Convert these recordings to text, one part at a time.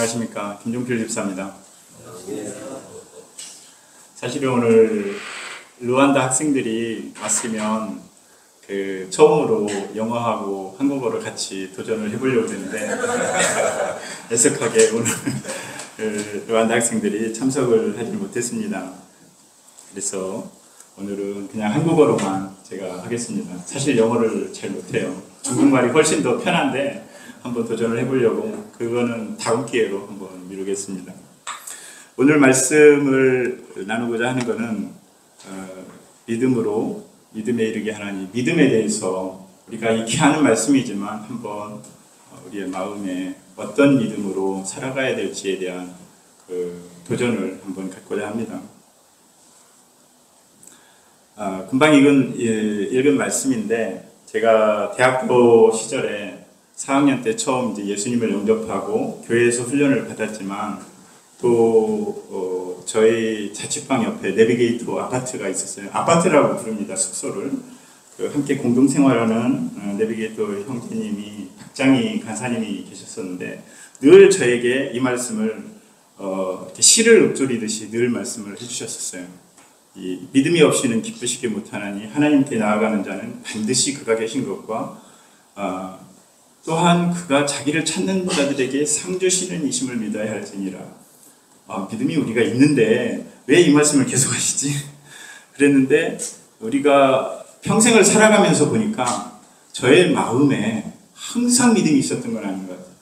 안녕하십니까. 김종필 집사입니다. 사실은 오늘 르완다 학생들이 왔으면 처음으로 영어하고 한국어를 같이 도전을 해보려고 했는데 애석하게 오늘 르완다 학생들이 참석을 하지 못했습니다. 그래서 오늘은 그냥 한국어로만 제가 하겠습니다. 사실 영어를 잘 못해요. 중국말이 훨씬 더 편한데 한번 도전을 해보려고, 그거는 다음 기회로 한번 미루겠습니다. 오늘 말씀을 나누고자 하는 것은 믿음에 이르게 하나니, 믿음에 대해서 우리가 익히 하는 말씀이지만 한번 우리의 마음에 어떤 믿음으로 살아가야 될지에 대한 도전을 한번 갖고자 합니다. 금방 읽은 말씀인데, 제가 대학교 시절에 4학년 때 처음 이제 예수님을 영접하고 교회에서 훈련을 받았지만, 또 저희 자취방 옆에 내비게이터 아파트가 있었어요. 아파트라고 부릅니다, 숙소를. 함께 공동생활하는 내비게이터 형제님이, 박장희 간사님이 계셨었는데, 늘 저에게 이 말씀을 이렇게 시를 읊조리듯이 늘 말씀을 해주셨었어요. 이 믿음이 없이는 기쁘시게 못하나니 하나님께 나아가는 자는 반드시 그가 계신 것과 또한 그가 자기를 찾는 자들에게 상 주시는 이심을 믿어야 할지니라. 믿음이 우리가 있는데 왜 이 말씀을 계속 하시지? 그랬는데 우리가 평생을 살아가면서 보니까 저의 마음에 항상 믿음이 있었던 건 아닌 것 같아요.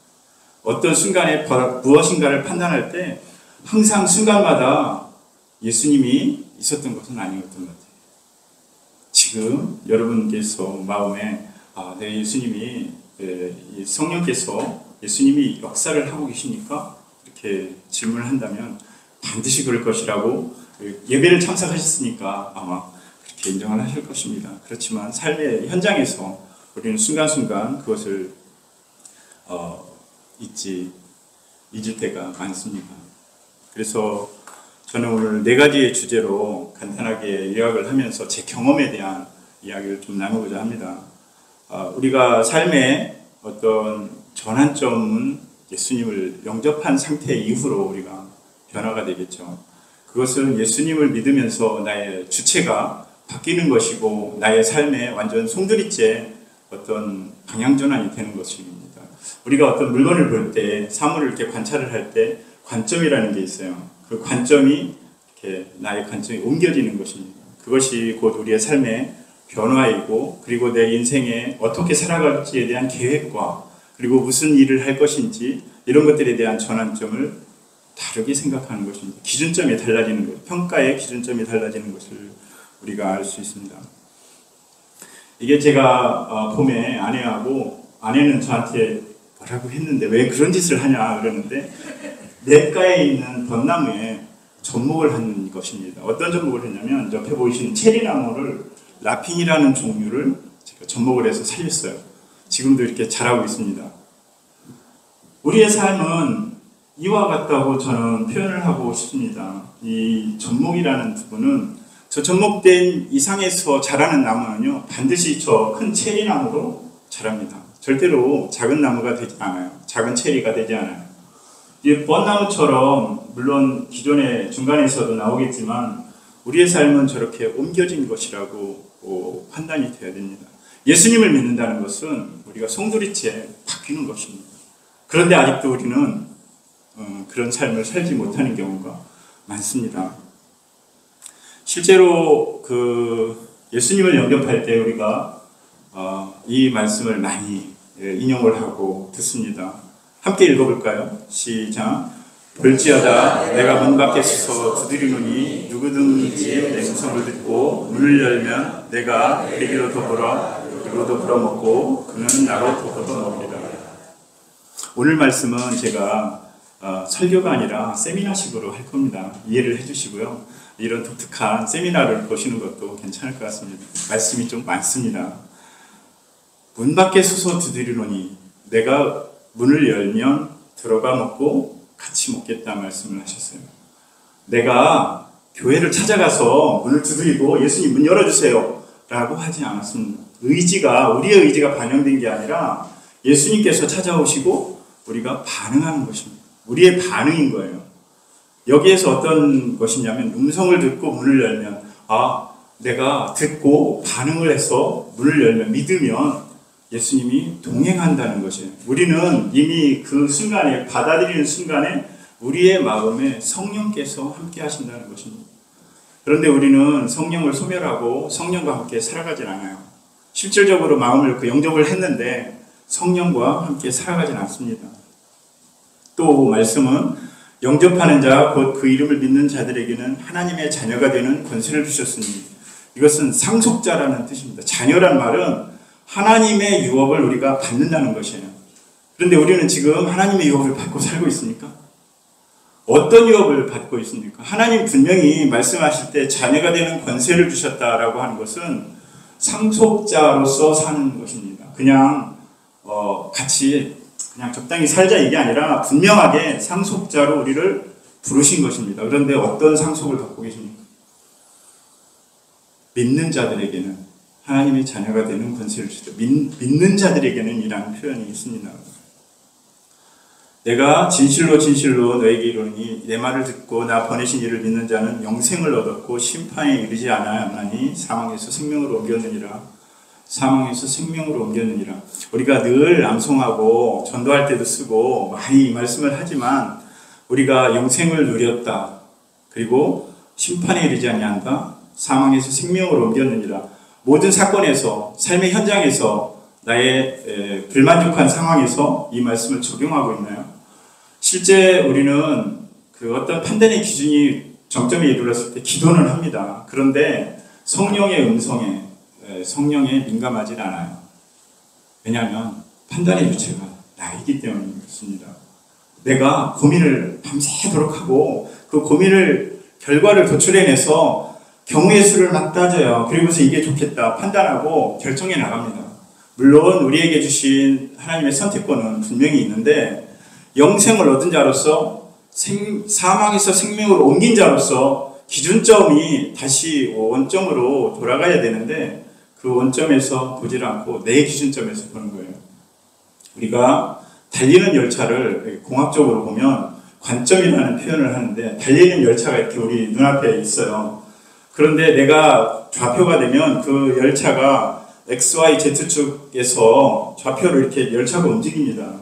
어떤 순간에 무엇인가를 판단할 때 항상 순간마다 예수님이 있었던 것은 아니었던 것 같아요. 지금 여러분께서 마음에 내 예수님이, 성령께서 예수님이 역사를 하고 계십니까? 이렇게 질문을 한다면 반드시 그럴 것이라고, 예배를 참석하셨으니까 아마 그렇게 인정을 하실 것입니다. 그렇지만 삶의 현장에서 우리는 순간순간 그것을 잊을 때가 많습니다. 그래서 저는 오늘 4가지의 주제로 간단하게 요약을 하면서 제 경험에 대한 이야기를 좀 나누고자 합니다. 우리가 삶의 어떤 전환점은 예수님을 영접한 상태 이후로 우리가 변화가 되겠죠. 그것은 예수님을 믿으면서 나의 주체가 바뀌는 것이고, 나의 삶에 완전 송두리째 어떤 방향전환이 되는 것입니다. 우리가 어떤 물건을 볼 때, 사물을 이렇게 관찰을 할 때 관점이라는 게 있어요. 그 관점이 이렇게 나의 관점이 옮겨지는 것입니다. 그것이 곧 우리의 삶의 변화이고, 그리고 내 인생에 어떻게 살아갈지에 대한 계획과, 그리고 무슨 일을 할 것인지 이런 것들에 대한 전환점을 다르게 생각하는 것입니다. 기준점이 달라지는 것, 평가의 기준점이 달라지는 것을 우리가 알 수 있습니다. 이게 제가 봄에 아내는 저한테 뭐라고 했는데 왜 그런 짓을 하냐 그러는데, 냇가에 있는 벚나무에 접목을 한 것입니다. 어떤 접목을 했냐면, 옆에 보이시는 체리나무를, 라핀이라는 종류를 제가 접목을 해서 살렸어요. 지금도 이렇게 자라고 있습니다. 우리의 삶은 이와 같다고 저는 표현을 하고 싶습니다. 이 접목이라는 부분은, 저 접목된 이상에서 자라는 나무는요, 반드시 저 큰 체리나무로 자랍니다. 절대로 작은 나무가 되지 않아요. 작은 체리가 되지 않아요. 이 벚나무처럼, 물론 기존의 중간에서도 나오겠지만, 우리의 삶은 저렇게 옮겨진 것이라고 판단이 되어야 됩니다. 예수님을 믿는다는 것은 우리가 송두리째 바뀌는 것입니다. 그런데 아직도 우리는 그런 삶을 살지 못하는 경우가 많습니다. 실제로 예수님을 영접할 때 우리가 이 말씀을 많이 인용을 하고 듣습니다. 함께 읽어볼까요? 시작. 볼지어다 내가 문 밖에 서서 두드리노니 누구든지 내 음성을 듣고 문을 열면 내가 그에게로 더불어 그로 더불어 먹고 그는 나로 더불어 먹으리라. 오늘 말씀은 제가 설교가 아니라 세미나식으로 할 겁니다. 이해를 해주시고요. 이런 독특한 세미나를 보시는 것도 괜찮을 것 같습니다. 말씀이 좀 많습니다. 문 밖에 서서 두드리노니, 내가 문을 열면 들어가 먹고 같이 먹겠다 말씀을 하셨어요. 내가 교회를 찾아가서 문을 두드리고 예수님 문 열어주세요 라고 하지 않았습니다. 우리의 의지가 반영된 게 아니라 예수님께서 찾아오시고 우리가 반응하는 것입니다. 우리의 반응인 거예요. 여기에서 어떤 것이냐면 음성을 듣고 문을 열면 내가 듣고 반응을 해서 문을 열면 믿으면 예수님이 동행한다는 것이에요. 우리는 이미 그 순간에 받아들이는 순간에 우리의 마음에 성령께서 함께 하신다는 것입니다. 그런데 우리는 성령을 소멸하고 성령과 함께 살아가진 않아요. 실질적으로 마음을 영접을 했는데 성령과 함께 살아가진 않습니다. 또 말씀은 영접하는 자 곧 그 이름을 믿는 자들에게는 하나님의 자녀가 되는 권세를 주셨으니 이것은 상속자라는 뜻입니다. 자녀란 말은 하나님의 유업을 우리가 받는다는 것이에요. 그런데 우리는 지금 하나님의 유업을 받고 살고 있습니까? 어떤 유업을 받고 있습니까? 하나님 분명히 말씀하실 때 자녀가 되는 권세를 주셨다라고 하는 것은 상속자로서 사는 것입니다. 그냥 같이 그냥 적당히 살자 이게 아니라 분명하게 상속자로 우리를 부르신 것입니다. 그런데 어떤 상속을 받고 계십니까? 믿는 자들에게는 하나님의 자녀가 되는 권세를 주시다. 믿는 자들에게는 이라는 표현이 있습니다. 내가 진실로 진실로 너에게 이르노니 내 말을 듣고 나 보내신 이를 믿는 자는 영생을 얻었고 심판에 이르지 않았나니 사망에서 생명으로 옮겼느니라. 사망에서 생명으로 옮겼느니라. 우리가 늘 암송하고 전도할 때도 쓰고 많이 이 말씀을 하지만 우리가 영생을 누렸다. 그리고 심판에 이르지 아니한다. 사망에서 생명으로 옮겼느니라. 모든 사건에서 삶의 현장에서 나의 불만족한 상황에서 이 말씀을 적용하고 있나요? 실제 우리는 그 어떤 판단의 기준이 정점에 이르렀을 때 기도는 합니다. 그런데 성령의 음성에 성령에 민감하지 않아요. 왜냐하면 판단의 주체가 나이기 때문입니다. 내가 고민을 밤새도록 하고 그 고민을 결과를 도출해내서 경우의 수를 막 따져요. 그리고서 이게 좋겠다 판단하고 결정해 나갑니다. 물론 우리에게 주신 하나님의 선택권은 분명히 있는데 영생을 얻은 자로서 사망에서 생명으로 옮긴 자로서 기준점이 다시 원점으로 돌아가야 되는데 그 원점에서 보질 않고 내 기준점에서 보는 거예요. 우리가 달리는 열차를 공학적으로 보면 관점이라는 표현을 하는데 달리는 열차가 이렇게 우리 눈앞에 있어요. 그런데 내가 좌표가 되면 그 열차가 XY Z축에서 좌표를 이렇게 열차가 움직입니다.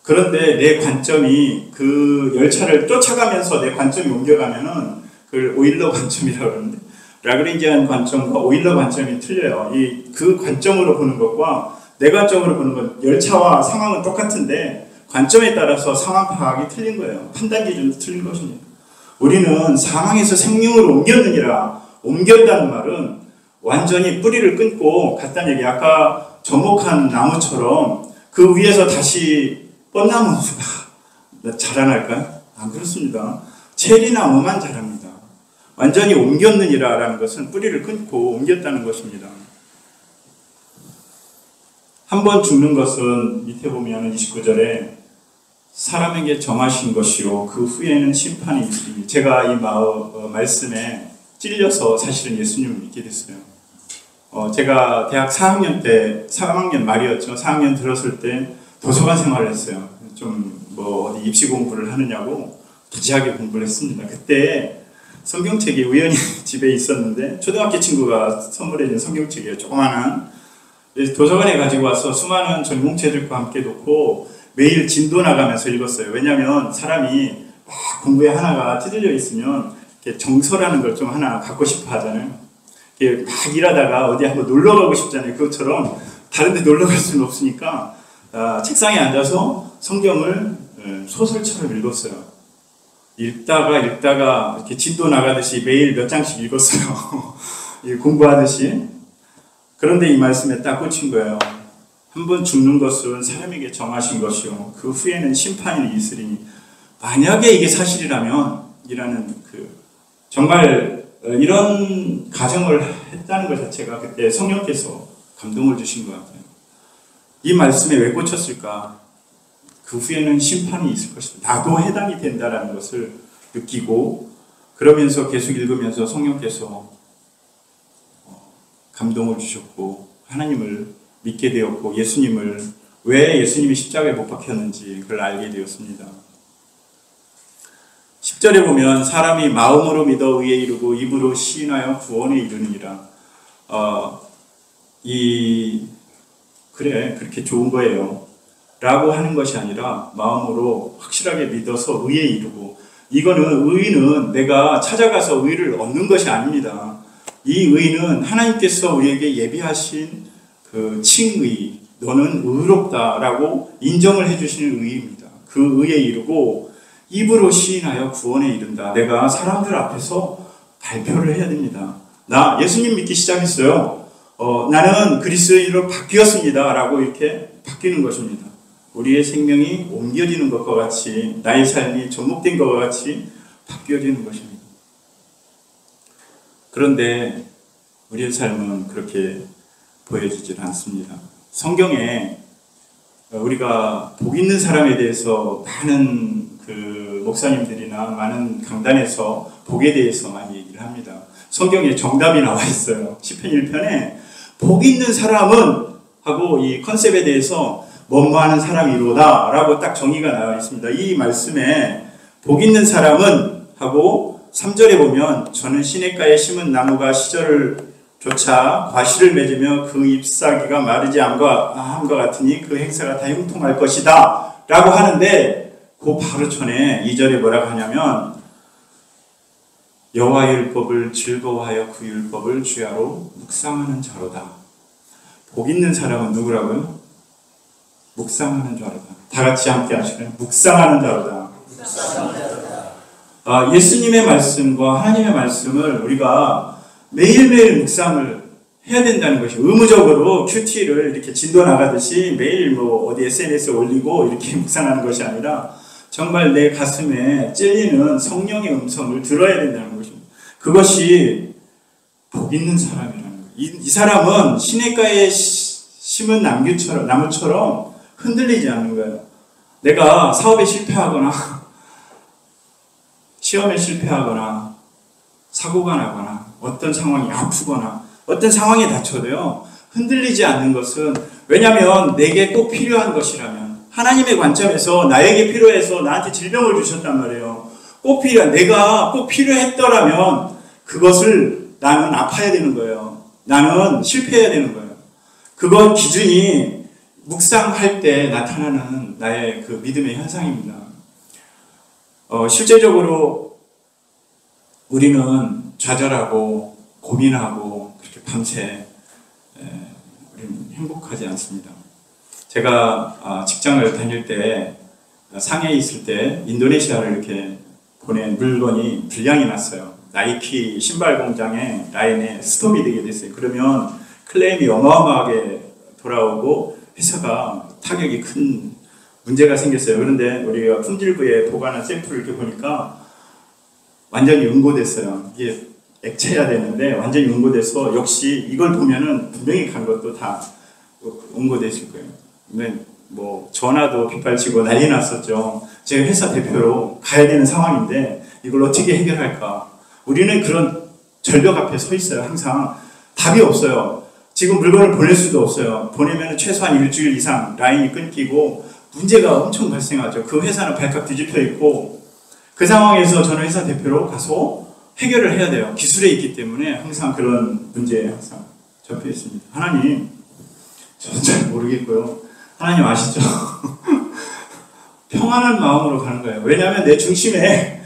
그런데 내 관점이 그 열차를 쫓아가면서 내 관점이 옮겨가면은 그걸 오일러 관점이라고 그러는데 라그란지안 관점과 오일러 관점이 틀려요. 그 관점으로 보는 것과 내 관점으로 보는 것, 열차와 상황은 똑같은데 관점에 따라서 상황 파악이 틀린 거예요. 판단 기준도 틀린 것입니다. 우리는 사망에서 생명으로 옮겼느니라. 옮겼다는 말은 완전히 뿌리를 끊고 갔다는 얘기. 아까 접목한 나무처럼 그 위에서 다시 뻗나무가 자라날까요? 안 그렇습니다. 체리나무만 자랍니다. 완전히 옮겼느니라 라는 것은 뿌리를 끊고 옮겼다는 것입니다. 한 번 죽는 것은 밑에 보면 29절에 사람에게 정하신 것이요 그 후에는 심판이 있으니 제가 이 말씀에 찔려서 사실은 예수님을 믿게 됐어요. 제가 대학 4학년 때 3학년 말이었죠. 4학년 들었을 때 도서관 생활을 했어요. 좀 어디 입시 공부를 하느냐고 기지하게 공부를 했습니다. 그때 성경책이 우연히 집에 있었는데 초등학교 친구가 선물해준 성경책이에요. 조그마한. 도서관에 가지고 와서 수많은 전공책들과 함께 놓고 매일 진도 나가면서 읽었어요. 왜냐하면 사람이 막 공부에 하나가 찌들려 있으면 이렇게 정서라는 걸 좀 하나 갖고 싶어 하잖아요. 이렇게 막 일하다가 어디 한번 놀러 가고 싶잖아요. 그것처럼 다른 데 놀러 갈 수는 없으니까 책상에 앉아서 성경을 소설처럼 읽었어요. 읽다가 이렇게 진도 나가듯이 매일 몇 장씩 읽었어요. 공부하듯이. 그런데 이 말씀에 딱 꽂힌 거예요. 한 번 죽는 것은 사람에게 정하신 것이요 그 후에는 심판이 있으리니 만약에 이게 사실이라면 이라는 정말 이런 가정을 했다는 것 자체가 그때 성령께서 감동을 주신 것 같아요. 이 말씀에 왜 꽂혔을까? 그 후에는 심판이 있을 것이다. 나도 해당이 된다라는 것을 느끼고 그러면서 계속 읽으면서 성령께서 감동을 주셨고 하나님을 믿게 되었고 왜 예수님이 십자가에 못 박혔는지 그걸 알게 되었습니다. 10절에 보면 사람이 마음으로 믿어 의에 이르고 입으로 시인하여 구원에 이르느니라. 그래 그렇게 좋은 거예요 라고 하는 것이 아니라 마음으로 확실하게 믿어서 의에 이르고, 이거는 의는 내가 찾아가서 의를 얻는 것이 아닙니다. 이 의는 하나님께서 우리에게 예비하신 그 칭의, 너는 의롭다라고 인정을 해주시는 의입니다. 그 의에 이르고 입으로 시인하여 구원에 이른다. 내가 사람들 앞에서 발표를 해야 됩니다. 나 예수님 믿기 시작했어요. 나는 그리스도인으로 바뀌었습니다 라고 이렇게 바뀌는 것입니다. 우리의 생명이 옮겨지는 것과 같이, 나의 삶이 접목된 것과 같이 바뀌어지는 것입니다. 그런데 우리의 삶은 그렇게 보여지질 않습니다. 성경에 우리가 복 있는 사람에 대해서 많은 그 목사님들이나 많은 강단에서 복에 대해서 많이 얘기를 합니다. 성경에 정답이 나와 있어요. 시편 1편에 복 있는 사람은 하고 이 컨셉에 대해서 뭐뭐하는 사람이로다 라고 딱 정의가 나와 있습니다. 이 말씀에 복 있는 사람은 하고 3절에 보면 저는 시냇가에 심은 나무가 시절을 조차 과실을 맺으며 그 잎사귀가 마르지 않음과 같으니 그 행사가 다 형통할 것이다 라고 하는데, 그 바로 전에 2절에 뭐라고 하냐면 여호와의 율법을 즐거워하여 그 율법을 주야로 묵상하는 자로다. 복 있는 사람은 누구라고요? 묵상하는 자로다. 다 같이 함께 하시나요? 묵상하는 자로다. 예수님의 말씀과 하나님의 말씀을 우리가 매일매일 묵상을 해야 된다는 것이, 의무적으로 큐티를 이렇게 진도 나가듯이 매일 어디 SNS에 올리고 이렇게 묵상하는 것이 아니라 정말 내 가슴에 찔리는 성령의 음성을 들어야 된다는 것입니다. 그것이 복 있는 사람이라는 거예요. 이 사람은 시냇가에 심은 나무처럼 흔들리지 않는 거예요. 내가 사업에 실패하거나 시험에 실패하거나 사고가 나거나 어떤 상황이 아프거나 어떤 상황에 닥쳐도요, 흔들리지 않는 것은, 왜냐하면 내게 꼭 필요한 것이라면, 하나님의 관점에서 나에게 필요해서 나한테 질병을 주셨단 말이에요. 내가 꼭 필요했더라면 그것을 나는 아파야 되는 거예요. 나는 실패해야 되는 거예요. 그건 기준이 묵상할 때 나타나는 나의 그 믿음의 현상입니다. 실제적으로 우리는 좌절하고 고민하고 그렇게 밤새 우리는 행복하지 않습니다. 제가 직장을 다닐 때 상해에 있을 때 인도네시아를 이렇게 보낸 물건이 불량이 났어요. 나이키 신발 공장에 라인에 스톱이 되게 됐어요. 그러면 클레임이 어마어마하게 돌아오고 회사가 타격이 큰 문제가 생겼어요. 그런데 우리가 품질부에 보관한 샘플을 이렇게 보니까 완전히 응고됐어요. 이게 액체야 되는데 완전히 응고돼서, 역시 이걸 보면은 분명히 간 것도 다 응고됐을 거예요. 근데 전화도 빗발치고 난리 났었죠. 제가 회사 대표로 가야 되는 상황인데 이걸 어떻게 해결할까? 우리는 그런 절벽 앞에 서 있어요. 항상 답이 없어요. 지금 물건을 보낼 수도 없어요. 보내면 최소한 일주일 이상 라인이 끊기고 문제가 엄청 발생하죠. 그 회사는 발칵 뒤집혀 있고, 그 상황에서 저는 회사 대표로 가서 해결을 해야 돼요. 기술에 있기 때문에 항상 그런 문제에 항상 접해 있습니다. 하나님, 저는 잘 모르겠고요. 하나님 아시죠? 평안한 마음으로 가는 거예요. 왜냐하면 내 중심에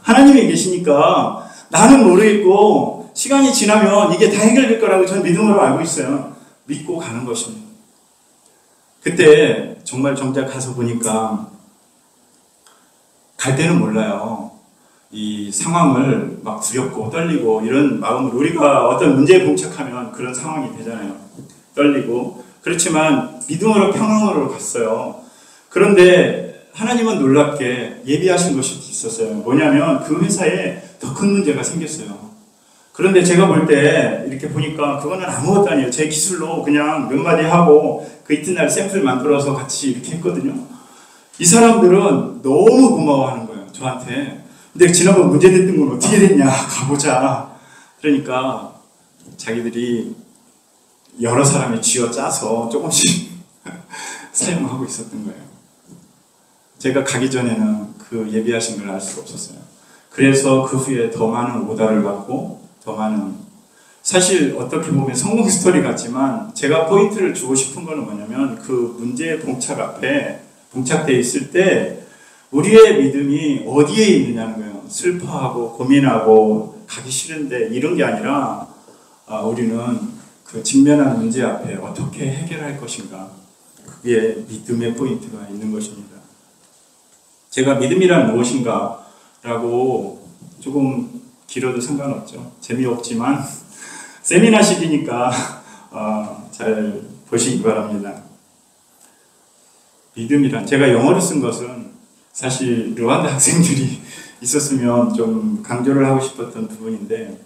하나님이 계시니까 나는 모르겠고, 시간이 지나면 이게 다 해결될 거라고 저는 믿음으로 알고 있어요. 믿고 가는 것입니다. 그때 정말 정작 가서 보니까 갈 때는 몰라요. 이 상황을 막 두렵고 떨리고 이런 마음을, 우리가 어떤 문제에 봉착하면 그런 상황이 되잖아요. 떨리고. 그렇지만 믿음으로 평안으로 갔어요. 그런데 하나님은 놀랍게 예비하신 것이 있었어요. 뭐냐면 그 회사에 더 큰 문제가 생겼어요. 그런데 제가 볼 때 이렇게 보니까 그거는 아무것도 아니에요. 제 기술로 그냥 몇 마디 하고 그 이튿날 샘플 만들어서 같이 이렇게 했거든요. 이 사람들은 너무 고마워하는 거예요, 저한테. 근데 지난번 문제됐던 건 어떻게 됐냐, 가보자. 그러니까 자기들이 여러 사람이 쥐어 짜서 조금씩 사용하고 있었던 거예요. 제가 가기 전에는 그 예비하신 걸 알 수가 없었어요. 그래서 그 후에 더 많은 오더를 받고 더 많은, 사실 어떻게 보면 성공 스토리 같지만 제가 포인트를 주고 싶은 거는 뭐냐면 그 문제의 봉착 앞에 봉착되어 있을 때 우리의 믿음이 어디에 있느냐는 거예요. 슬퍼하고 고민하고 가기 싫은데 이런 게 아니라 우리는 그 직면한 문제 앞에 어떻게 해결할 것인가, 그게 믿음의 포인트가 있는 것입니다. 제가 믿음이란 무엇인가 라고 조금 길어도 상관없죠. 재미없지만 세미나식이니까 잘 보시기 바랍니다. 믿음이란, 제가 영어로 쓴 것은 사실 르완다 학생들이 있었으면 좀 강조를 하고 싶었던 부분인데,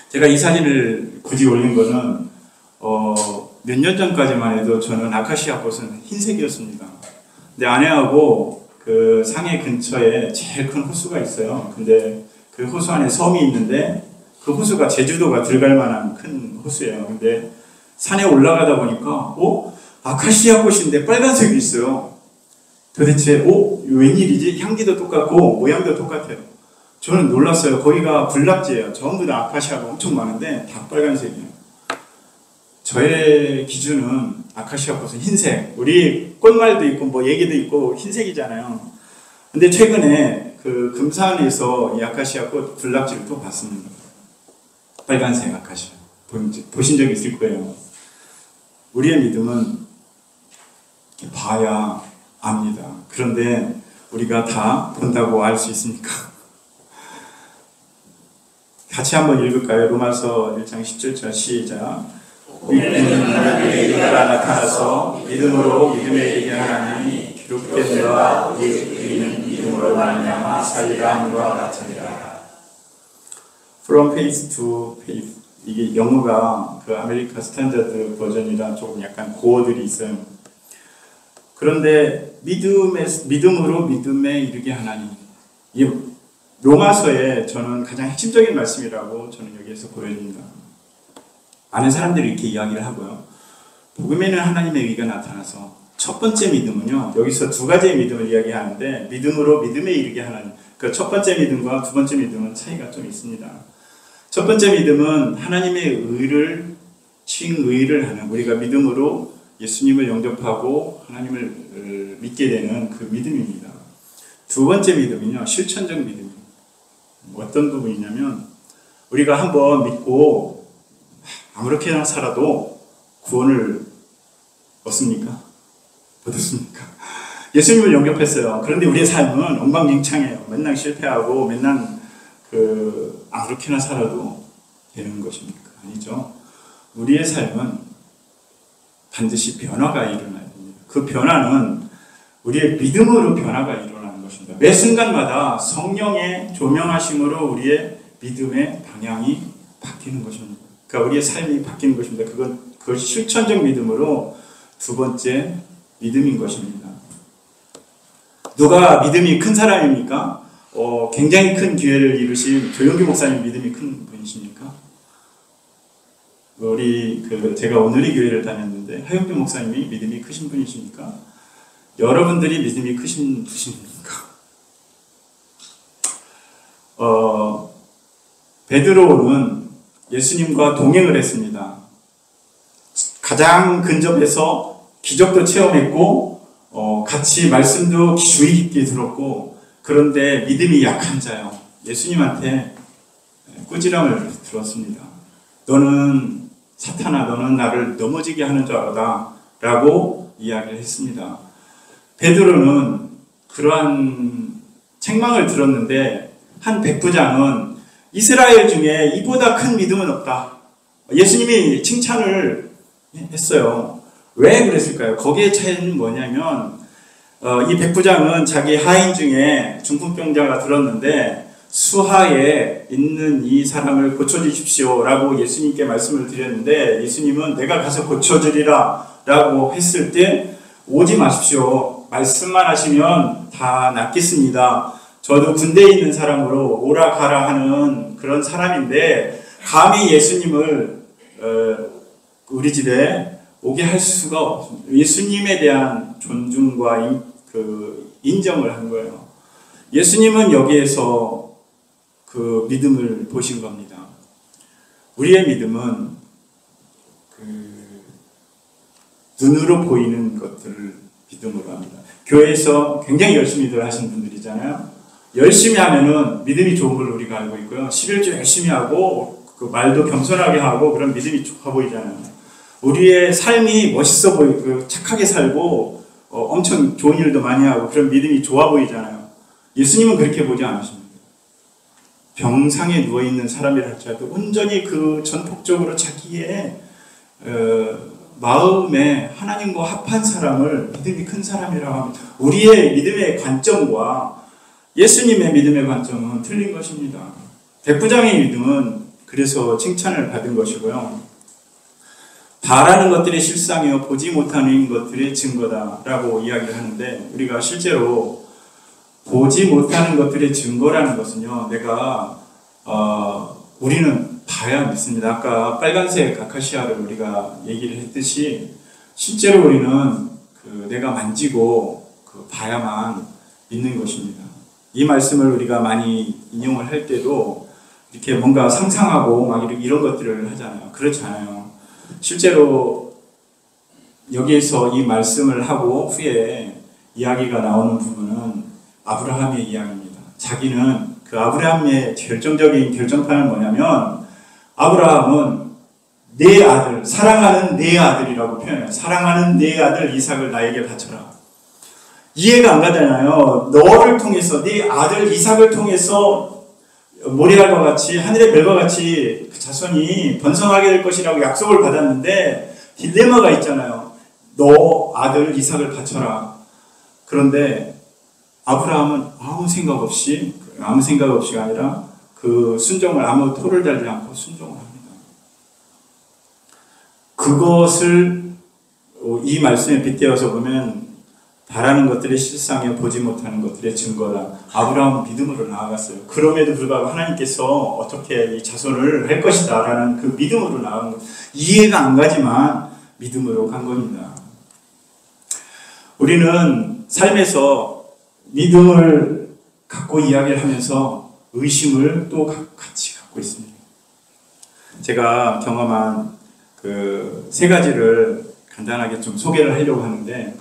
제가 이 사진을 굳이 올린 거는 몇 년 전까지만 해도 저는 아카시아 꽃은 흰색이었습니다. 근데 아내하고 그 상해 근처에 제일 큰 호수가 있어요. 근데 그 호수 안에 섬이 있는데 그 호수가 제주도가 들어갈 만한 큰 호수예요. 근데 산에 올라가다 보니까 아카시아 꽃인데 빨간색이 있어요. 도대체 웬일이지? 향기도 똑같고 모양도 똑같아요. 저는 놀랐어요. 거기가 군락지예요. 전부 다 아카시아가 엄청 많은데 다 빨간색이에요. 저의 기준은 아카시아 꽃은 흰색. 우리 꽃말도 있고 뭐 얘기도 있고 흰색이잖아요. 근데 최근에 그 금산에서 이 아카시아 꽃 군락지를 또 봤습니다. 빨간색 아카시아. 보신 적 있을 거예요. 우리의 믿음은 봐야 압니다. 그런데 우리가 다 본다고 알 수 있습니까? 같이 한번 읽을까요? 로마서 1장 17절 시작. 믿음으로 나타나서 믿음으로 믿음에 이르게 하나님이 기록된 바 우리는 믿음으로 말미암아 살리라 함과 같으니라. From faith to faith. 이게 영어가 그 아메리카 스탠다드 버전이라 조금 약간 고어들이 있어요. 그런데 믿음으로 믿음에 이르게 하나님. 이 로마서에 저는 가장 핵심적인 말씀이라고 저는 여기에서 보여집니다. 많은 사람들이 이렇게 이야기를 하고요. 복음에는 하나님의 의가 나타나서 첫 번째 믿음은요, 여기서 두 가지의 믿음을 이야기하는데 믿음으로 믿음에 이르게 하나님. 그 첫 번째 믿음과 두 번째 믿음은 차이가 좀 있습니다. 첫 번째 믿음은 하나님의 의를 칭의를 하는, 우리가 믿음으로 예수님을 영접하고 하나님을 믿게 되는 그 믿음입니다. 두 번째 믿음은요, 실천적 믿음입니다. 어떤 부분이냐면 우리가 한번 믿고 아무렇게나 살아도 구원을 얻습니까? 못 얻습니까? 예수님을 영접했어요. 그런데 우리의 삶은 엉망진창이에요. 맨날 실패하고 맨날 아무렇게나 살아도 되는 것입니까? 아니죠. 우리의 삶은 반드시 변화가 일어나야 됩니다. 그 변화는 우리의 믿음으로 변화가 일어나는 것입니다. 매 순간마다 성령의 조명하심으로 우리의 믿음의 방향이 바뀌는 것입니다. 그러니까 우리의 삶이 바뀌는 것입니다. 그것이 실천적 믿음으로 두 번째 믿음인 것입니다. 누가 믿음이 큰 사람입니까? 굉장히 큰 기회를 이루신 조용기 목사님 믿음이 큰 분이십니까? 제가 오늘의 교회를 다녔는데 하영규 목사님이 믿음이 크신 분이십니까? 여러분들이 믿음이 크신 분이십니까? 베드로는 예수님과 동행을 했습니다. 가장 근접해서 기적도 체험했고 같이 말씀도 주의 깊게 들었고, 그런데 믿음이 약한 자요. 예수님한테 꾸지람을 들었습니다. 너는 사탄아, 너는 나를 넘어지게 하는 줄 알아다 라고 이야기를 했습니다. 베드로는 그러한 책망을 들었는데 한 백부장은 이스라엘 중에 이보다 큰 믿음은 없다. 예수님이 칭찬을 했어요. 왜 그랬을까요? 거기에 차이는 뭐냐면 이 백부장은 자기 하인 중에 중풍병자가 들었는데 수하에 있는 이 사람을 고쳐주십시오 라고 예수님께 말씀을 드렸는데, 예수님은 내가 가서 고쳐주리라 라고 했을 때 오지 마십시오. 말씀만 하시면 다 낫겠습니다. 저도 군대에 있는 사람으로 오라 가라 하는 그런 사람인데 감히 예수님을 우리 집에 오게 할 수가 없습니다. 예수님에 대한 존중과 인정을 한 거예요. 예수님은 여기에서 그 믿음을 보신 겁니다. 우리의 믿음은 눈으로 보이는 것들을 믿음으로 합니다. 교회에서 굉장히 열심히들 하시는 분들이잖아요. 열심히 하면은 믿음이 좋은 걸 우리가 알고 있고요. 11조 열심히 하고 그 말도 겸손하게 하고 그런 믿음이 좋아 보이잖아요. 우리의 삶이 멋있어 보이고 착하게 살고 엄청 좋은 일도 많이 하고 그런 믿음이 좋아 보이잖아요. 예수님은 그렇게 보지 않으십니다. 병상에 누워있는 사람이라 할지라도 온전히 그 전폭적으로 자기의 마음에 하나님과 합한 사람을 믿음이 큰 사람이라고 합니다. 우리의 믿음의 관점과 예수님의 믿음의 관점은 틀린 것입니다. 백부장의 믿음은 그래서 칭찬을 받은 것이고요. 바라는 것들의 실상이요 보지 못하는 것들의 증거다라고 이야기를 하는데, 우리가 실제로 보지 못하는 것들의 증거라는 것은요, 우리는 봐야 믿습니다. 아까 빨간색 아카시아를 우리가 얘기를 했듯이 실제로 우리는 내가 만지고 봐야만 믿는 것입니다. 이 말씀을 우리가 많이 인용을 할 때도 이렇게 뭔가 상상하고 막 이런 것들을 하잖아요. 그렇지 않아요. 실제로 여기에서 이 말씀을 하고 후에 이야기가 나오는 부분은 아브라함의 이야기입니다. 자기는 그 아브라함의 결정적인 결정판은 뭐냐면, 아브라함은 내 아들, 사랑하는 내 아들이라고 표현해요. 사랑하는 내 아들 이삭을 나에게 바쳐라. 이해가 안 가잖아요. 너를 통해서, 네 아들 이삭을 통해서 모리알과 같이 하늘의 별과 같이 그 자손이 번성하게 될 것이라고 약속을 받았는데 딜레마가 있잖아요. 너 아들 이삭을 바쳐라. 그런데 아브라함은 아무 생각 없이가 아니라 그 순종을 아무 토를 달지 않고 순종을 합니다. 그것을 이 말씀에 빗대어서 보면 바라는 것들의 실상에 보지 못하는 것들의 증거다. 아브라함은 믿음으로 나아갔어요. 그럼에도 불구하고 하나님께서 어떻게 이 자손을 할 것이다 라는 그 믿음으로 나아간 것. 이해가 안 가지만 믿음으로 간 겁니다. 우리는 삶에서 믿음을 갖고 이야기를 하면서 의심을 또 같이 갖고 있습니다. 제가 경험한 그 세 가지를 간단하게 좀 소개를 하려고 하는데,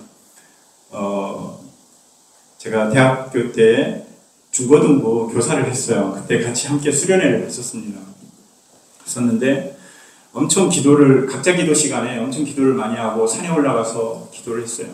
제가 대학교 때 중고등부 교사를 했어요. 그때 같이 함께 수련회를 했었는데 엄청 각자 기도 시간에 엄청 기도를 많이 하고 산에 올라가서 기도를 했어요.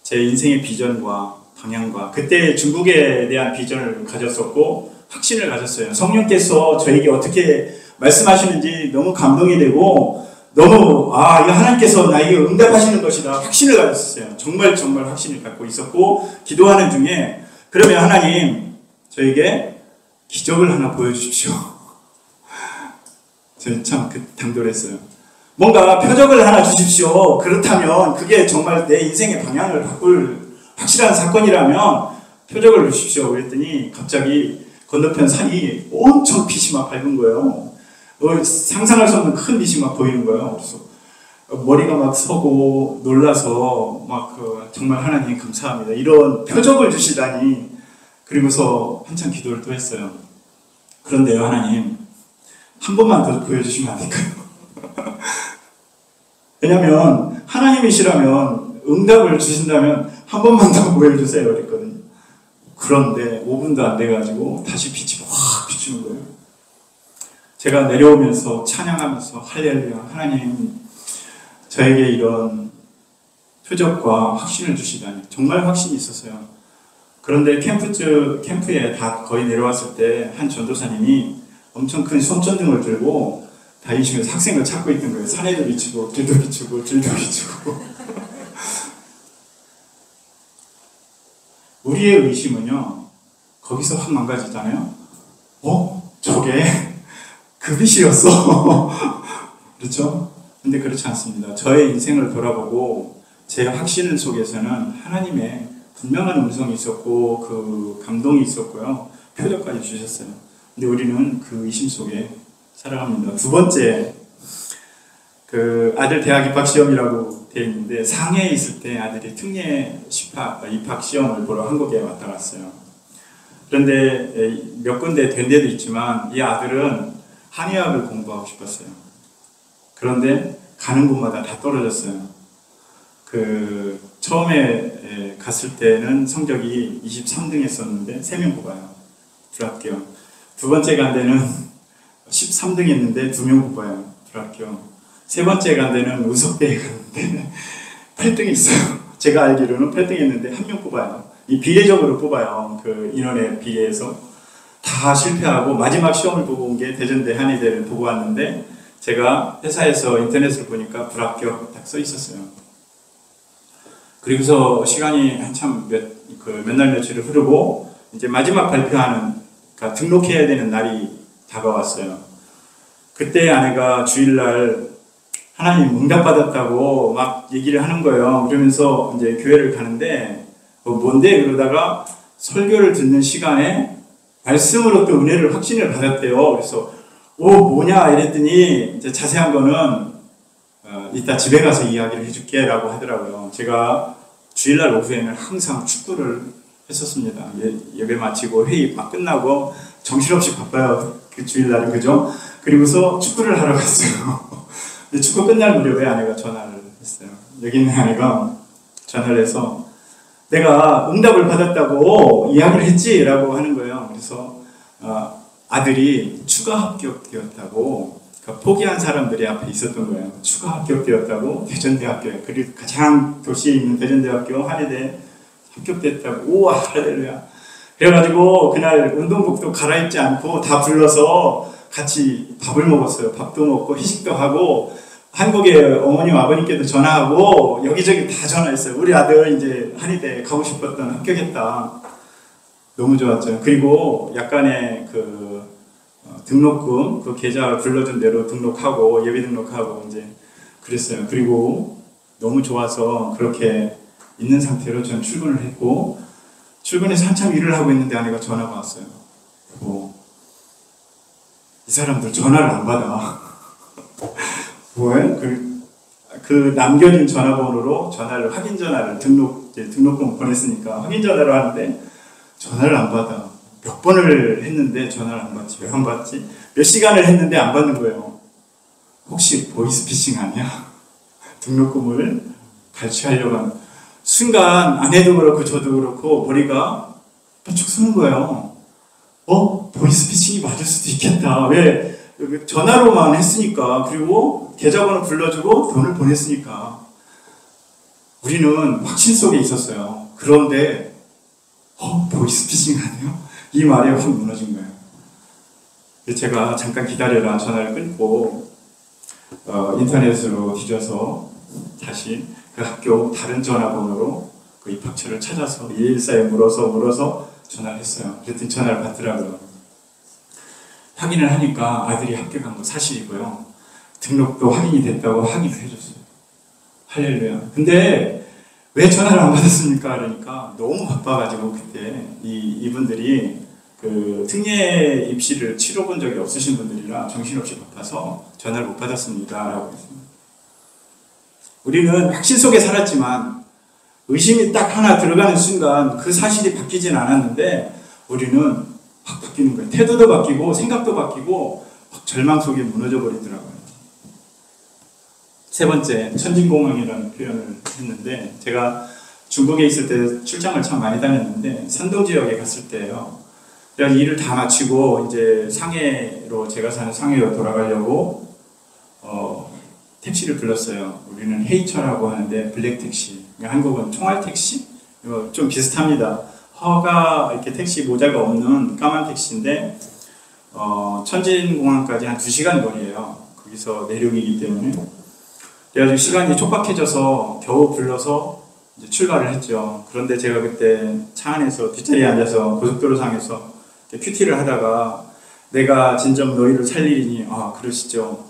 제 인생의 비전과 방향과, 그때 중국에 대한 비전을 가졌었고 확신을 가졌어요. 성령께서 저에게 어떻게 말씀하시는지 너무 감동이 되고, 너무 이거 하나님께서 나에게 응답하시는 것이다 확신을 가졌었어요. 정말 확신을 갖고 있었고, 기도하는 중에 그러면 하나님 저에게 기적을 하나 보여주십시오. 저는 참 당돌했어요. 뭔가 표적을 하나 주십시오. 그렇다면 그게 정말 내 인생의 방향을 바꿀 확실한 사건이라면 표적을 주십시오. 그랬더니 갑자기 건너편 산이 엄청 빛이 막 밝은 거예요. 상상할 수 없는 큰 빛이 막 보이는 거예요. 그래서 머리가 막 서고 놀라서 정말 하나님 감사합니다. 이런 표적을 주시다니. 그리고서 한참 기도를 또 했어요. 그런데요, 하나님 한 번만 더 보여주시면 안 될까요? 왜냐면 하나님이시라면 응답을 주신다면 한 번만 더 보여주세요 그랬거든요. 그런데 5분도 안 돼가지고 다시 빛이 확 비추는 거예요. 제가 내려오면서 찬양하면서 할렐루야, 하나님 저에게 이런 표적과 확신을 주시다니. 정말 확신이 있었어요. 그런데 캠프에 다 거의 내려왔을 때 한 전도사님이 엄청 큰 손전등을 들고 다니시면서 학생을 찾고 있던 거예요. 산에도 비추고 들도 비추고 들도 비추고. 우리의 의심은요, 거기서 확 망가지잖아요. 저게 그 빛이었어. 그렇죠? 근데 그렇지 않습니다. 저의 인생을 돌아보고 제 확신 속에서는 하나님의 분명한 음성이 있었고 그 감동이 있었고요. 표적까지 주셨어요. 근데 우리는 그 의심 속에 살아갑니다. 두 번째, 그 아들 대학 입학 시험이라고 되어 있는데 상해에 있을 때 아들이 특례 입학 시험을 보러 한국에 왔다 갔어요. 그런데 몇 군데 된 데도 있지만 이 아들은 한의학을 공부하고 싶었어요. 그런데 가는 곳마다 다 떨어졌어요. 그 처음에 갔을 때는 성적이 23등 했었는데 3명 뽑아요. 불합격. 두 번째 간 데는 13등 했는데 2명 뽑아요. 불합격. 세 번째 간 데는 의석대에 갔는데 8등 했어요. 제가 알기로는 8등 했는데 1명 뽑아요. 이 비례적으로 뽑아요. 그 인원에 비례해서. 다 실패하고 마지막 시험을 보고 온 게 대전대 한의대를 보고 왔는데 제가 회사에서 인터넷을 보니까 불합격 딱 써 있었어요. 그리고서 시간이 한참 몇 날 며칠을 흐르고 이제 마지막 발표하는, 그러니까 등록해야 되는 날이 다가왔어요. 그때 아내가 주일날 하나님 응답받았다고 막 얘기를 하는 거예요. 그러면서 이제 교회를 가는데 뭔데? 그러다가 설교를 듣는 시간에 말씀으로 또 은혜를 확신을 받았대요. 그래서 뭐냐 이랬더니 이제 자세한 거는 이따 집에 가서 이야기를 해줄게 라고 하더라고요. 제가 주일날 오후에는 항상 축구를 했었습니다. 예배 마치고 회의 막 끝나고 정신없이 바빠요. 그 주일날은, 그죠? 그리고서 축구를 하러 갔어요. 근데 축구 끝날 무렵에 아내가 전화를 했어요. 여기 있는 아내가 전화를 해서 내가 응답을 받았다고 이야기를 했지? 라고 하는 거예요. 그래서 아들이 추가 합격되었다고, 그러니까 포기한 사람들이 앞에 있었던 거예요. 추가 합격되었다고, 대전대학교에, 그리고 가장 도시에 있는 대전대학교 한의대 합격됐다고. 우와, 할렐루야. 그래가지고 그날 운동복도 갈아입지 않고 다 불러서 같이 밥을 먹었어요. 밥도 먹고 회식도 하고 한국의 어머님 아버님께도 전화하고 여기저기 다 전화했어요. 우리 아들 이제 한의대 가고 싶었던 합격했다. 너무 좋았죠. 그리고 약간의 그 등록금, 그 계좌 불러준 대로 등록하고 예비 등록하고 이제 그랬어요. 그리고 너무 좋아서 그렇게 있는 상태로 전 출근을 했고, 출근해서 한참 일을 하고 있는데 아내가 전화가 왔어요. 이 사람들 전화를 안 받아. 왜? 그 남겨진 전화번호로 전화를, 확인 전화를 등록금 보냈으니까 확인 전화로 하는데 전화를 안 받아. 몇 번을 했는데 전화를 안 받지. 왜 안 받지? 몇 시간을 했는데 안 받는 거예요. 혹시 보이스피싱 아니야? 등록금을 갈취하려고 하는 순간 아내도 그렇고 저도 그렇고 머리가 쭉 서는 거예요. 보이스피싱이 맞을 수도 있겠다. 왜? 전화로만 했으니까. 그리고 계좌번호 불러주고 돈을 보냈으니까. 우리는 확신 속에 있었어요. 그런데 보이스피싱 아니에요? 이 말에 확 무너진 거예요. 제가 잠깐 기다려라 전화를 끊고 인터넷으로 뒤져서 다시 그 학교 다른 전화번호로 그 입학처를 찾아서 114에 물어서 전화를 했어요. 그랬더니 전화를 받더라고요. 확인을 하니까 아들이 합격한 거 사실이고요. 등록도 확인이 됐다고 확인을 해줬어요. 할렐루야. 근데 왜 전화를 안 받았습니까? 그러니까 너무 바빠가지고 그때 이분들이 그 특례 입시를 치러본 적이 없으신 분들이라 정신없이 바빠서 전화를 못 받았습니다. 라고 했습니다. 우리는 확신 속에 살았지만 의심이 딱 하나 들어가는 순간 그 사실이 바뀌진 않았는데 우리는 확 바뀌는 거예요. 태도도 바뀌고 생각도 바뀌고 확 절망 속에 무너져 버리더라고요. 세 번째, 천진공항이라는 표현을 했는데 제가 중국에 있을 때 출장을 참 많이 다녔는데 산동 지역에 갔을 때요. 그래서 일을 다 마치고 이제 상해로, 제가 사는 상해로 돌아가려고 택시를 불렀어요. 우리는 헤이처라고 하는데 블랙 택시, 한국은 총알 택시? 이거 좀 비슷합니다. 허가 이렇게 택시 모자가 없는 까만 택시인데 천진공항까지 한 2시간 거리예요. 거기서 내륙이기 때문에. 그래가지고 시간이 촉박해져서 겨우 불러서 이제 출발을 했죠. 그런데 제가 그때 차 안에서 뒷자리에 앉아서 고속도로상에서 큐티를 하다가 내가 진정 너희를 살리리니 그러시죠.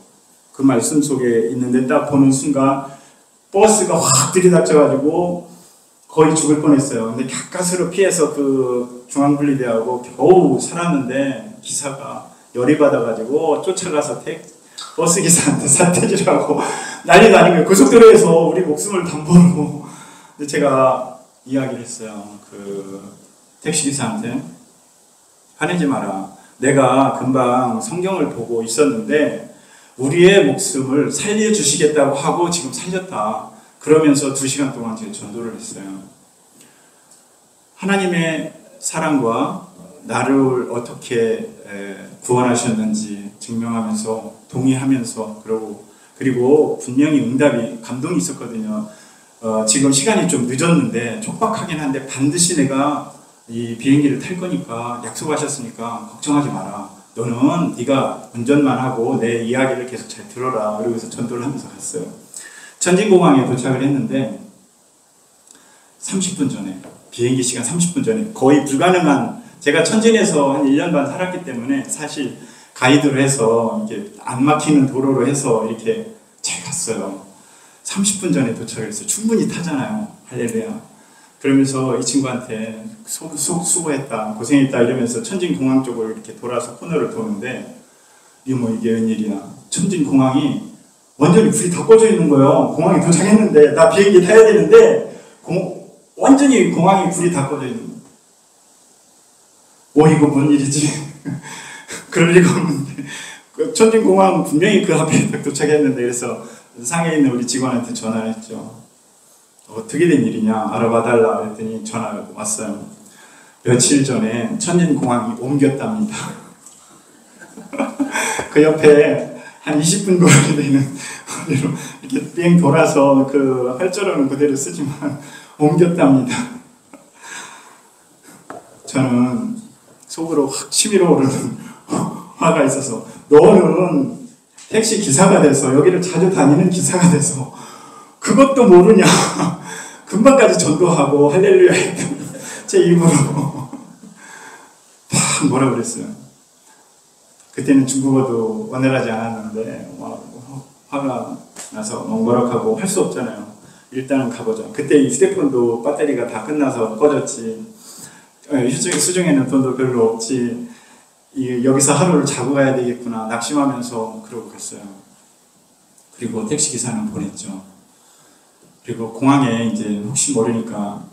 그 말씀 속에 있는데 딱 보는 순간 버스가 확 들이닥쳐가지고 거의 죽을 뻔했어요. 근데 가까스로 피해서 그 중앙분리대하고 겨우 살았는데 기사가 열이 받아가지고 쫓아가서 버스기사한테 사태질하고 난리도 아닌 거예요. 고속도로에서 우리 목숨을 담보로. 근데 제가 이야기를 했어요. 그 택시기사한테 화내지 마라. 내가 금방 성경을 보고 있었는데 우리의 목숨을 살려주시겠다고 하고 지금 살렸다. 그러면서 2시간 동안 제가 전도를 했어요. 하나님의 사랑과 나를 어떻게 구원하셨는지 증명하면서 동의하면서 그리고 분명히 응답이 감동이 있었거든요. 지금 시간이 좀 늦었는데 촉박하긴 한데 반드시 내가 이 비행기를 탈 거니까 약속하셨으니까 걱정하지 마라. 너는 네가 운전만 하고 내 이야기를 계속 잘 들어라. 그러고서 전도를 하면서 갔어요. 천진공항에 도착을 했는데 30분 전에, 비행기 시간 30분 전에 거의 불가능한, 제가 천진에서 한 1년 반 살았기 때문에 사실 가이드로 해서 이렇게 안 막히는 도로로 해서 이렇게 잘 갔어요. 30분 전에 도착을 했어요. 충분히 타잖아요. 할렐루야. 그러면서 이 친구한테 수고했다, 고생했다 이러면서 천진공항 쪽을 이렇게 돌아서 코너를 도는데 이게 웬일이야. 천진공항이 완전히 불이 다 꺼져 있는 거예요. 공항에 도착했는데 나 비행기 타야 되는데 완전히 공항에 불이 다 꺼져 있는 거예요. 이거 뭔 일이지? 그럴 리가 없는데 천진공항 분명히 그 앞에 도착했는데 그래서 상해에 있는 우리 직원한테 전화를 했죠. 어떻게 된 일이냐 알아봐달라 했더니 전화가 왔어요. 며칠 전에 천진공항이 옮겼답니다. 그 옆에 한 20분 거리 되는 거리로 이렇게 비행 돌아서 그 활주로는 그대로 쓰지만 옮겼답니다. 저는 속으로 확 치밀어 오르는 화가 있어서 너는 택시 기사가 돼서 여기를 자주 다니는 기사가 돼서 그것도 모르냐. 금방까지 전도하고 할렐루야 했더니 제 입으로 팍 뭐라 그랬어요. 그때는 중국어도 원활하지 않았는데 화가 나서 뭐라고 할 수 없잖아요. 일단은 가보자. 그때 이 휴대폰도 배터리가 다 끝나서 꺼졌지. 수중에는 돈도 별로 없지. 여기서 하루를 자고 가야 되겠구나 낙심하면서 그러고 갔어요. 그리고 택시기사는 보냈죠. 그리고 공항에 이제 혹시 모르니까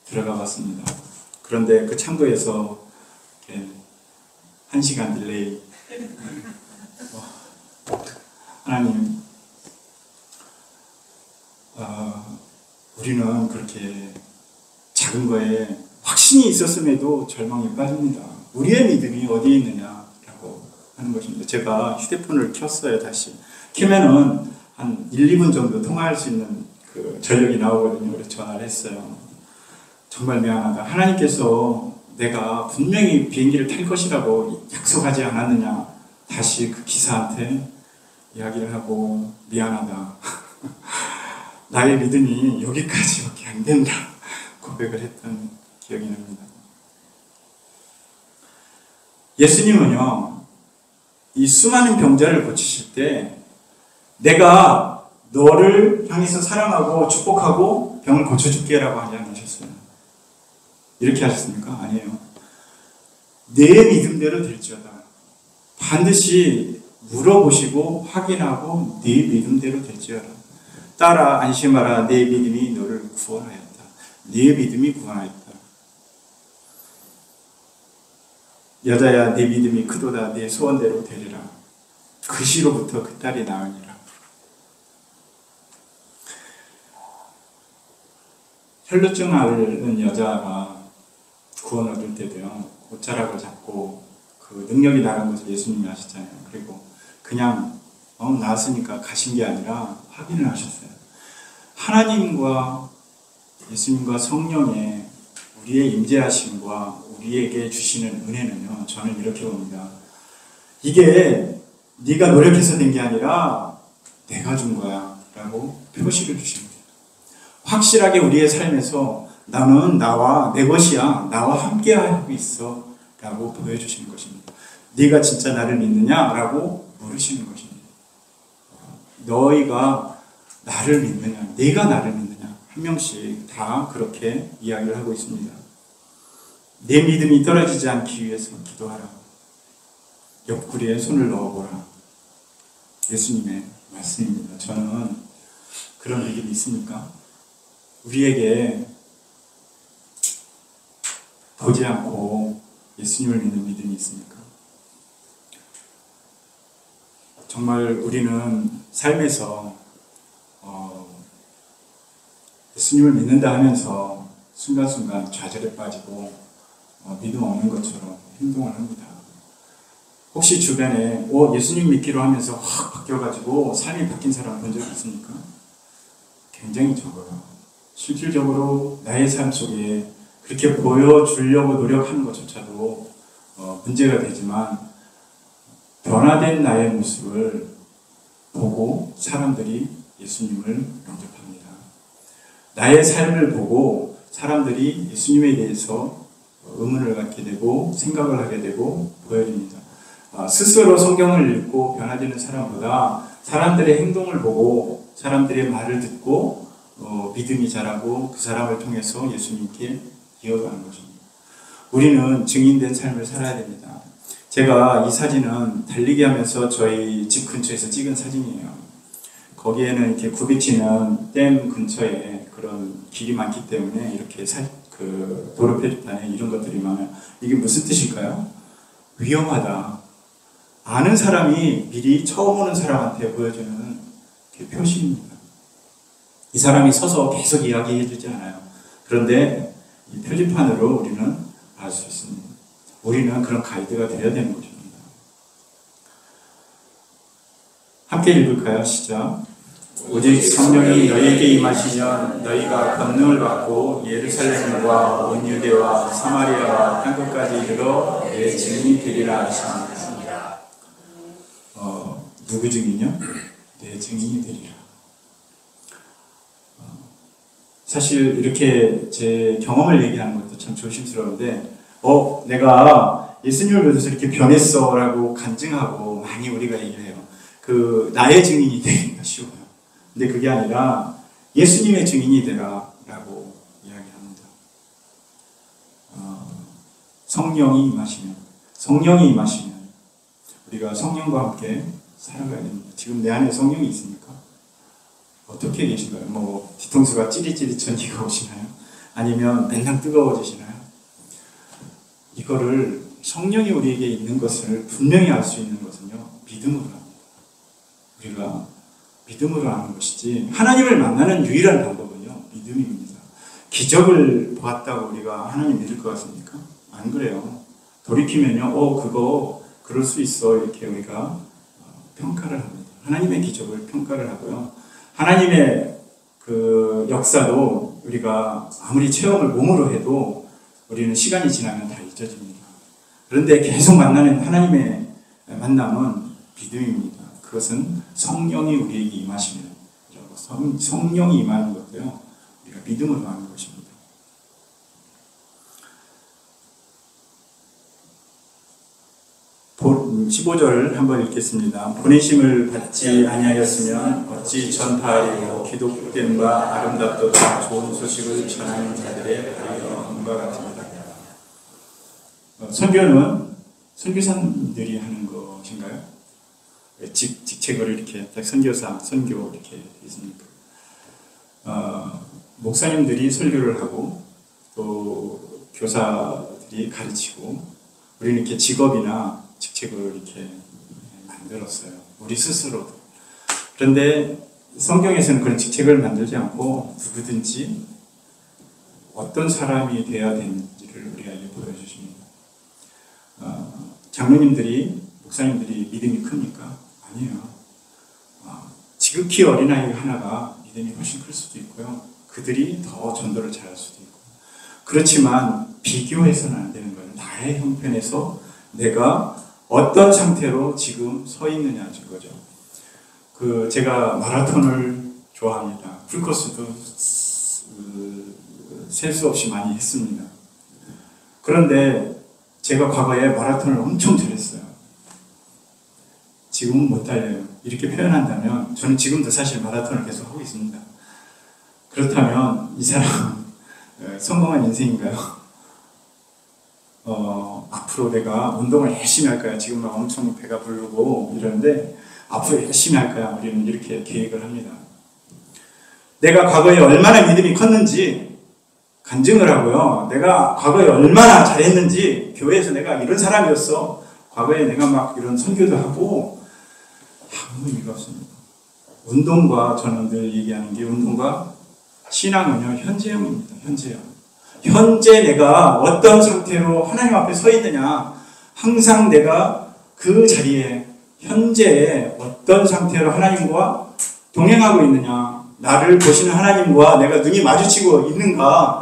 들어가 봤습니다. 그런데 그 창구에서 이렇게 1시간 딜레이. 하나님, 우리는 그렇게 작은 거에 확신이 있었음에도 절망에 빠집니다. 우리의 믿음이 어디에 있느냐라고 하는 것입니다. 제가 휴대폰을 켰어요. 다시 켜면은 한 1, 2분 정도 통화할 수 있는 그 전력이 나오거든요. 그래서 전화를 했어요. 정말 미안하다. 하나님께서 내가 분명히 비행기를 탈 것이라고 약속하지 않았느냐. 다시 그 기사한테 이야기를 하고 미안하다. 나의 믿음이 여기까지밖에 안 된다. 고백을 했던 기억이 납니다. 예수님은요, 이 수많은 병자를 고치실 때 내가 너를 향해서 사랑하고 축복하고 병을 고쳐줄게 라고 하지 않으셨어요. 이렇게 하셨습니까? 아니에요. 내 믿음대로 될지어다. 반드시 물어보시고 확인하고 네 믿음대로 될지어다. 따라 안심하라. 내 믿음이 너를 구원하였다. 네 믿음이 구원하였다. 여자야 내 믿음이 크도다. 내 소원대로 되리라. 그 시로부터 그 딸이 나으니라. 혈루증 앓는 여자가 구원 얻을 때도요, 옷자락을 잡고 그 능력이 나간 것을 예수님이 아시잖아요. 그리고 그냥 나았으니까 가신 게 아니라 확인을 하셨어요. 하나님과 예수님과 성령의 우리의 임재하심과 우리에게 주시는 은혜는요, 저는 이렇게 봅니다. 이게 네가 노력해서 된 게 아니라 내가 준 거야 라고 표시를 주십니다. 확실하게 우리의 삶에서 나는 나와 내 것이야, 나와 함께 하고 있어 라고 보여주시는 것입니다. 네가 진짜 나를 믿느냐? 라고 물으시는 것입니다. 너희가 나를 믿느냐? 네가 나를 믿느냐? 한 명씩 다 그렇게 이야기를 하고 있습니다. 내 믿음이 떨어지지 않기 위해서 기도하라. 옆구리에 손을 넣어보라. 예수님의 말씀입니다. 저는 그런 믿음이 있습니까? 우리에게 보지 않고 예수님을 믿는 믿음이 있습니까? 정말 우리는 삶에서 예수님을 믿는다 하면서 순간순간 좌절에 빠지고 믿음 없는 것처럼 행동을 합니다. 혹시 주변에 예수님 믿기로 하면서 확 바뀌어가지고 삶이 바뀐 사람 본 적 있습니까? 굉장히 적어요. 실질적으로 나의 삶 속에 그렇게 보여주려고 노력하는 것조차도 문제가 되지만 변화된 나의 모습을 보고 사람들이 예수님을 영접합니다. 나의 삶을 보고 사람들이 예수님에 대해서 의문을 갖게 되고 생각을 하게 되고 보여집니다. 스스로 성경을 읽고 변화되는 사람보다 사람들의 행동을 보고 사람들의 말을 듣고 믿음이 자라고 그 사람을 통해서 예수님께 이어가는 것입니다. 우리는 증인된 삶을 살아야 됩니다. 제가 이 사진은 달리기 하면서 저희 집 근처에서 찍은 사진이에요. 거기에는 이렇게 굽이치는 댐 근처에 그런 길이 많기 때문에 이렇게 도로 표지판에 이런 것들이 많아요. 이게 무슨 뜻일까요? 위험하다. 아는 사람이 미리 처음 오는 사람한테 보여주는 표시입니다. 이 사람이 서서 계속 이야기해 주지 않아요. 그런데 이 표지판으로 우리는 알 수 있습니다. 우리는 그런 가이드가 되어야 되는 것입니다. 함께 읽을까요? 시작. 오직 성령이 너희에게 임하시면 너희가 권능을 받고 예루살렘과 온 유대와 사마리아와 땅끝까지 이르러 내 증인이 되리라 하십니다. 누구 증인이요? 내 증인이 되리라. 사실 이렇게 제 경험을 얘기하는 것도 참 조심스러운데 내가 예수님을 믿어서 이렇게 변했어 라고 간증하고 많이 우리가 얘기를 해요. 나의 증인이 되기가 쉬워요. 근데 그게 아니라 예수님의 증인이 되라 라고 이야기합니다. 성령이 임하시면 우리가 성령과 함께 살아가야 됩니다. 지금 내 안에 성령이 있습니까? 어떻게 계신가요? 뒤통수가 찌릿찌릿 전기가 오시나요? 아니면 맨날 뜨거워지시나요? 이거를 성령이 우리에게 있는 것을 분명히 알 수 있는 것은요, 믿음으로 합니다. 우리가 믿음으로 하는 것이지, 하나님을 만나는 유일한 방법은요, 믿음입니다. 기적을 보았다고 우리가 하나님 믿을 것 같습니까? 안 그래요. 돌이키면요, 그럴 수 있어. 이렇게 우리가 평가를 합니다. 하나님의 기적을 평가를 하고요. 하나님의 그 역사도 우리가 아무리 체험을 몸으로 해도 우리는 시간이 지나면 다 잊어집니다. 그런데 계속 만나는 하나님의 만남은 믿음입니다. 그것은 성령이 우리에게 임하시는, 성령이 임하는 것도요, 우리가 믿음으로 하는 것입니다. 15절 한번 읽겠습니다. 보내심을 받지 아니하였으면 어찌 전파하리요. 기독된 바 아름답도다 좋은 소식을 전하는 자들의 발언과 같습니다. 선교는 선교사님들이 하는 것인가요? 직책을 이렇게 딱 선교사, 선교 이렇게 있습니까? 목사님들이 설교를 하고 또 교사들이 가르치고 우리는 이렇게 직업이나 직책을 이렇게 만들었어요. 우리 스스로도. 그런데 성경에서는 그런 직책을 만들지 않고 누구든지 어떤 사람이 되어야 되는지를 우리에게 보여주십니다. 장로님들이, 목사님들이 믿음이 큽니까? 아니에요. 지극히 어린아이 하나가 믿음이 훨씬 클 수도 있고요. 그들이 더 전도를 잘할 수도 있고. 그렇지만 비교해서는 안 되는 거예요. 나의 형편에서 내가 어떤 상태로 지금 서 있느냐는 거죠. 제가 마라톤을 좋아합니다. 풀코스도 셀 수 없이 많이 했습니다. 그런데 제가 과거에 마라톤을 엄청 잘했어요. 지금은 못 달려요. 이렇게 표현한다면 저는 지금도 사실 마라톤을 계속 하고 있습니다. 그렇다면 이 사람은 성공한 인생인가요? 앞으로 내가 운동을 열심히 할 거야. 지금 막 엄청 배가 부르고 이러는데 앞으로 열심히 할 거야. 우리는 이렇게 계획을 합니다. 내가 과거에 얼마나 믿음이 컸는지 간증을 하고요. 내가 과거에 얼마나 잘했는지, 교회에서 내가 이런 사람이었어. 과거에 내가 막 이런 선교도 하고, 아무 의미가 없습니다. 운동과, 저는 늘 얘기하는 게, 운동과 신앙은요, 현재형입니다. 현재형. 현재 내가 어떤 상태로 하나님 앞에 서 있느냐, 항상 내가 그 자리에, 현재에 어떤 상태로 하나님과 동행하고 있느냐, 나를 보시는 하나님과 내가 눈이 마주치고 있는가,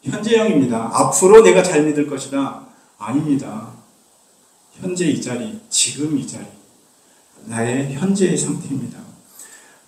현재형입니다. 앞으로 내가 잘 믿을 것이다. 아닙니다. 현재 이 자리, 지금 이 자리, 나의 현재의 상태입니다.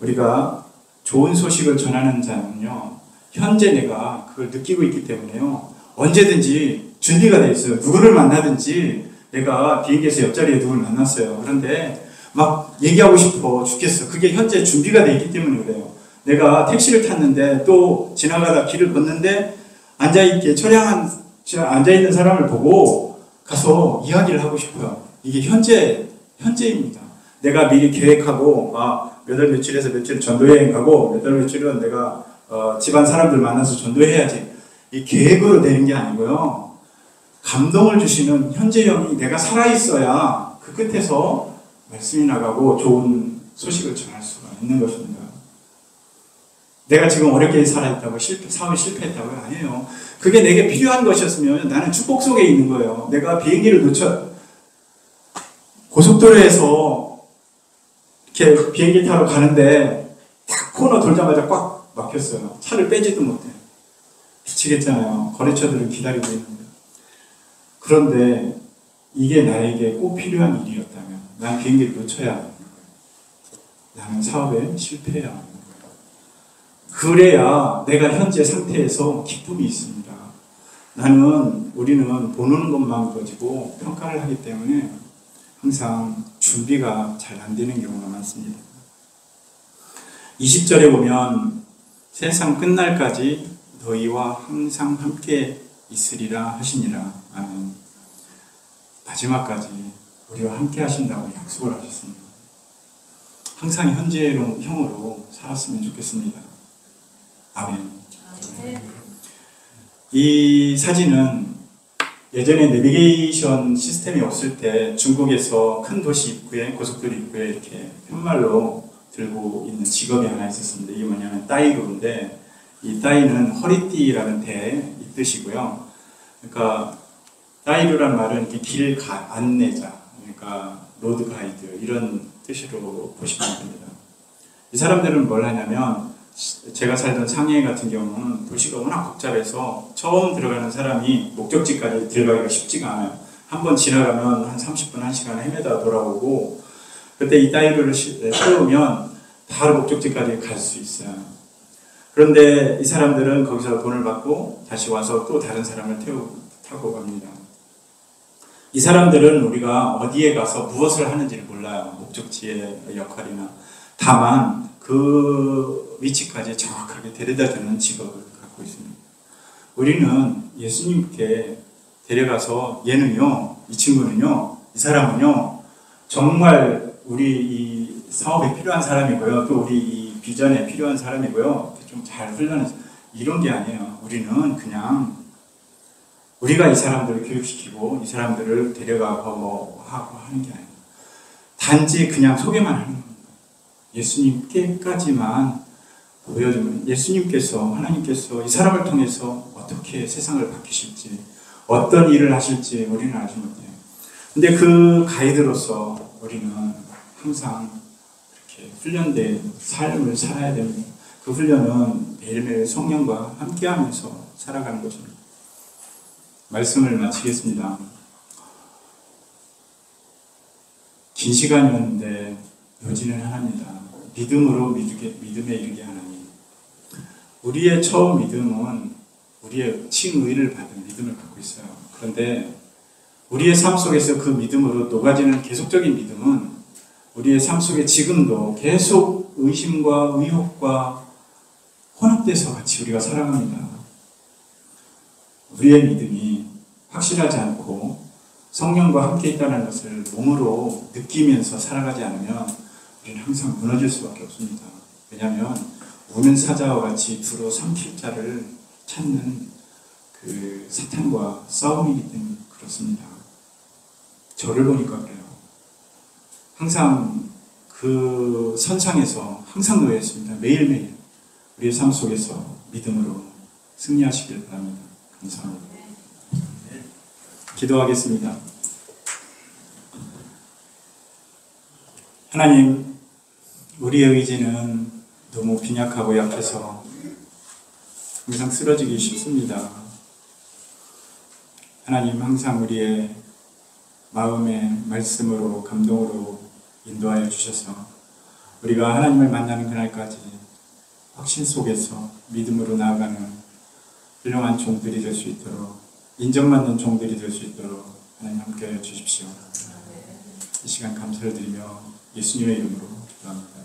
우리가 좋은 소식을 전하는 자는요, 현재 내가 그걸 느끼고 있기 때문에요, 언제든지 준비가 되어 있어요. 누구를 만나든지, 내가 비행기에서 옆자리에 누구를 만났어요. 그런데 막 얘기하고 싶어 죽겠어. 그게 현재 준비가 되어 있기 때문에 그래요. 내가 택시를 탔는데 또 지나가다 길을 걷는데 앉아있는 사람을 보고 가서 이야기를 하고 싶어요. 이게 현재입니다. 내가 미리 계획하고, 몇 월 며칠에서 며칠 전도여행 가고, 몇 월 며칠은 내가 집안 사람들 만나서 전도해야지. 이 계획으로 되는 게 아니고요. 감동을 주시는 현재형이 내가 살아있어야 그 끝에서 말씀이 나가고 좋은 소식을 전할 수가 있는 것입니다. 내가 지금 어렵게 살아있다고, 사업에 실패했다고요? 아니에요. 그게 내게 필요한 것이었으면 나는 축복 속에 있는 거예요. 내가 비행기를 고속도로에서 이렇게 비행기 타러 가는데 딱 코너 돌자마자 꽉 막혔어요. 차를 빼지도 못해. 미치겠잖아요. 거래처들을 기다리고 있는데. 그런데 이게 나에게 꼭 필요한 일이었다면 난 비행기를 놓쳐야 하는 거예요. 나는 사업에 실패해야 하는 거예요. 그래야 내가 현재 상태에서 기쁨이 있습니다. 우리는 보는 것만 가지고 평가를 하기 때문에 항상 준비가 잘 안 되는 경우가 많습니다. 20절에 보면 세상 끝날까지 너희와 항상 함께 있으리라 하시니라. 아멘. 마지막까지 우리와 함께 하신다고 약속을 하셨습니다. 항상 현재형으로 살았으면 좋겠습니다. 아멘. 이 사진은 예전에 내비게이션 시스템이 없을 때 중국에서 큰 도시 입구에, 고속도로 입구에 이렇게 편말로 들고 있는 직업이 하나 있었습니다. 이게 뭐냐면 따이루인데, 이 따이는 허리띠라는 대 이 뜻이고요. 그러니까 따이루란 말은 길 안내자, 그러니까 로드 가이드 이런 뜻으로 보시면 됩니다. 이 사람들은 뭘 하냐면, 제가 살던 상해 같은 경우는 도시가 워낙 복잡해서 처음 들어가는 사람이 목적지까지 들어가기가 쉽지가 않아요. 한번 지나가면 한 30분, 1시간 헤매다 돌아오고, 그때 이 따이루를 세우면 바로 목적지까지 갈 수 있어요. 그런데 이 사람들은 거기서 돈을 받고 다시 와서 또 다른 사람을 타고 갑니다. 이 사람들은 우리가 어디에 가서 무엇을 하는지를 몰라요. 목적지의 역할이나. 다만 그 위치까지 정확하게 데려다주는 직업을 갖고 있습니다. 우리는 예수님께 데려가서 이 친구는요, 이 사람은요, 정말 우리 이 사업에 필요한 사람이고요, 또 우리 이 비전에 필요한 사람이고요, 좀 잘 훈련해서 이런 게 아니에요. 우리는 그냥 우리가 이 사람들을 교육시키고 이 사람들을 데려가고 하고 하는 게 아니에요. 단지 그냥 소개만 하는 겁니다. 예수님께까지만 보여주면, 하나님께서 이 사람을 통해서 어떻게 세상을 바뀌실지, 어떤 일을 하실지 우리는 알지 못해요. 근데 그 가이드로서 우리는 항상 이렇게 훈련된 삶을 살아야 됩니다. 그 훈련은 매일매일 성령과 함께하면서 살아가는 것입니다. 말씀을 마치겠습니다. 긴 시간이었는데 요지는 하나입니다. 믿음에 이르게 하나님. 우리의 처음 믿음은 우리의 칭의를 받은 믿음을 갖고 있어요. 그런데 우리의 삶 속에서 그 믿음으로 녹아지는 계속적인 믿음은 우리의 삶 속에 지금도 계속 의심과 의혹과 혼합돼서 같이 우리가 살아갑니다. 우리의 믿음이 확실하지 않고 성령과 함께 있다는 것을 몸으로 느끼면서 살아가지 않으면 우리는 항상 무너질 수밖에 없습니다. 왜냐하면 우는 사자와 같이 두루 삼킬 자를 찾는 그 사탄과 싸움이기 때문에 그렇습니다. 저를 보니까 그래요. 항상 그 선상에서 항상 놓여있습니다. 매일매일 우리의 삶 속에서 믿음으로 승리하시길 바랍니다. 감사합니다. 기도하겠습니다. 하나님, 우리의 의지는 너무 빈약하고 약해서 항상 쓰러지기 쉽습니다. 하나님, 항상 우리의 마음의 말씀으로 감동으로 인도하여 주셔서 우리가 하나님을 만나는 그날까지 확신 속에서 믿음으로 나아가는 훌륭한 종들이 될 수 있도록, 인정받는 종들이 될 수 있도록 하나님 함께하여 주십시오. 이 시간 감사를 드리며 예수님의 이름으로 기도합니다.